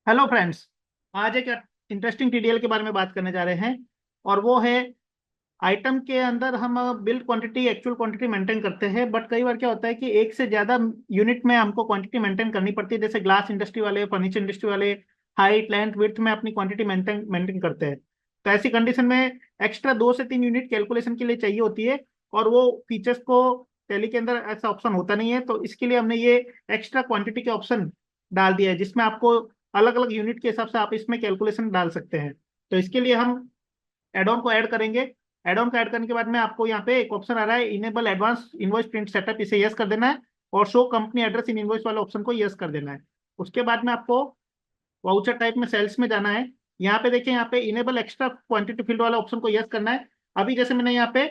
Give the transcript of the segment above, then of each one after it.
Hello friends. आज एक interesting TDL के बारे में बात करने जा रहे हैं और वो है आइटम के अंदर हम build quantity actual quantity maintain करते हैं। बट कई बार क्या होता है कि एक से ज्यादा यूनिट में हमको क्वांटिटी मेंटेन करनी पड़ती है। जैसे ग्लास इंडस्ट्री वाले, फर्नीचर इंडस्ट्री वाले हाइट लेंथ विड्थ में अपनी क्वांटिटी मेंटेन मेंटेन करते हैं। तो ऐसी कंडीशन में एक्स्ट्रा 2 से 3 यूनिट कैलकुलेशन के लिए चाहिए होती है और वो फीचर्स को टैली के अंदर ऐसा ऑप्शन होता नहीं है। तो इसके लिए हमने ये एक्स्ट्रा क्वांटिटी के ऑप्शन डाल दिया है जिसमें आपको अलग अलग यूनिट के हिसाब से आप इसमें कैलकुलेशन डाल सकते हैं। तो इसके लिए हम एड ऑन को ऐड करेंगे। एड ऑन को ऐड करने के बाद में आपको यहाँ पे एक ऑप्शन आ रहा है enable advance invoice print setup, इसे यस कर देना है और show company address in invoice वाले ऑप्शन को यस कर देना है। उसके बाद में आपको वाउचर टाइप में सेल्स में जाना है। यहाँ पे देखिए, यहाँ पे इनेबल एक्स्ट्रा क्वांटिटी फील्ड वाला ऑप्शन को यस करना है। अभी जैसे मैंने यहाँ पे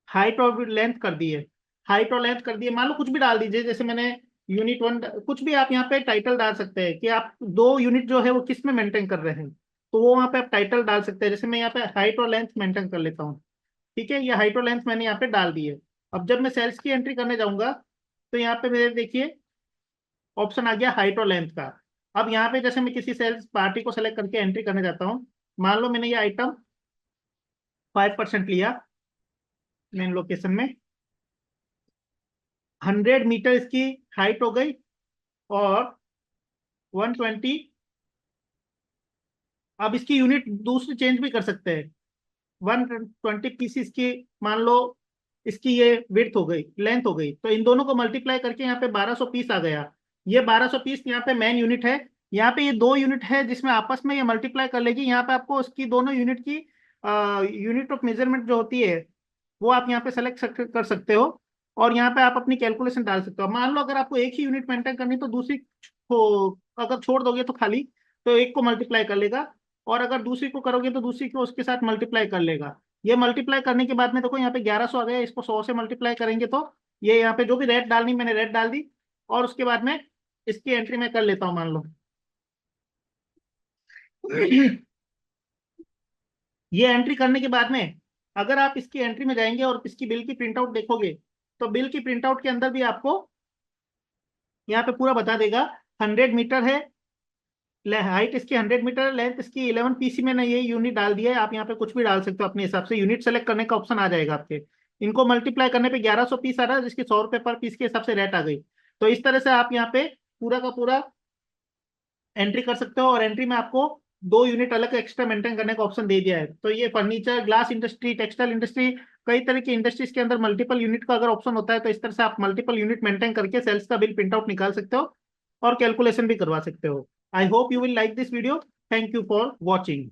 हाइट और लेंथ कर दी है, हाइट और लेंथ कर दिए, मान लो कुछ भी डाल दीजिए। जैसे मैंने यूनिट 1, कुछ भी आप यहाँ पे टाइटल डाल सकते हैं कि आप 2 यूनिट जो है वो किस में मेंटेन कर रहे हैं, तो वो वहाँ पे आप टाइटल डाल सकते हैं। जैसे मैं यहाँ पे हाइट और लेंथ मेंटेन कर लेता हूँ। ठीक है, ये हाइट और लेंथ मैंने यहाँ पे डाल दी है। अब जब मैं सेल्स की एंट्री करने जाऊंगा तो यहाँ पे मेरे देखिए ऑप्शन आ गया हाइट और लेंथ का। अब यहाँ पे जैसे मैं किसी सेल्स पार्टी को सेलेक्ट करके एंट्री करने जाता हूँ, मान लो मैंने ये आइटम 5% लिया मेन लोकेशन में, 100 मीटर इसकी हाइट हो गई और 120। अब इसकी यूनिट दूसरी चेंज भी कर सकते हैं। 120 पीस इसकी, मान लो इसकी ये विड्थ हो गई, लेंथ हो गई, तो इन दोनों को मल्टीप्लाई करके यहाँ पे 1200 पीस आ गया। ये 1200 पीस यहाँ पे मेन यूनिट है। यहाँ पे ये 2 यूनिट है जिसमें आपस में ये मल्टीप्लाई कर लेगी। यहाँ पे आपको उसकी दोनों यूनिट की यूनिट ऑफ मेजरमेंट जो होती है वो आप यहाँ पे सेलेक्ट कर सकते हो और यहाँ पे आप अपनी कैलकुलेशन डाल सकते हो। मान लो अगर आपको एक ही यूनिट मेंटेन करनी तो दूसरी को अगर छोड़ दोगे तो खाली, तो एक को मल्टीप्लाई कर लेगा और अगर दूसरी को करोगे तो दूसरी को उसके साथ मल्टीप्लाई कर लेगा। ये मल्टीप्लाई करने के बाद में देखो यहाँ पे 1100 आ गया, इसको 100 से मल्टीप्लाई करेंगे तो ये यहाँ पे जो भी रेट डालनी मैंने रेट डाल दी और उसके बाद में इसकी एंट्री मैं कर लेता हूँ मान लो। ये एंट्री करने के बाद में अगर आप इसकी एंट्री में जाएंगे और इसकी बिल की प्रिंट आउट देखोगे तो बिल की प्रिंट आउट के अंदर भी आपको यहाँ पे पूरा बता देगा। 100 मीटर है हाइट, इसकी 100 मीटर, लेंथ इसकी 11 पीसी, मैंने ये यूनिट डाल दिया है। आप यहाँ पे कुछ भी डाल सकते हो अपने हिसाब से, यूनिट सेलेक्ट करने का ऑप्शन आ जाएगा आपके। इनको मल्टीप्लाई करने पे 1100 पीस आ रहा है जिसकी 100 रुपये पर पीस के हिसाब से रेट आ गई। तो इस तरह से आप यहाँ पे पूरा का पूरा एंट्री कर सकते हो और एंट्री में आपको 2 यूनिट अलग एक्स्ट्रा मेंटेन करने का ऑप्शन दे दिया है। तो ये furniture, glass industry, textile industry, कई तरह की इंडस्ट्रीज के अंदर मल्टीपल यूनिट का अगर ऑप्शन होता है तो इस तरह से आप मल्टीपल यूनिट मेंटेन करके सेल्स का बिल प्रिंट आउट निकाल सकते हो और कैलकुलेशन भी करवा सकते हो। I hope you will like this video. Thank you for watching.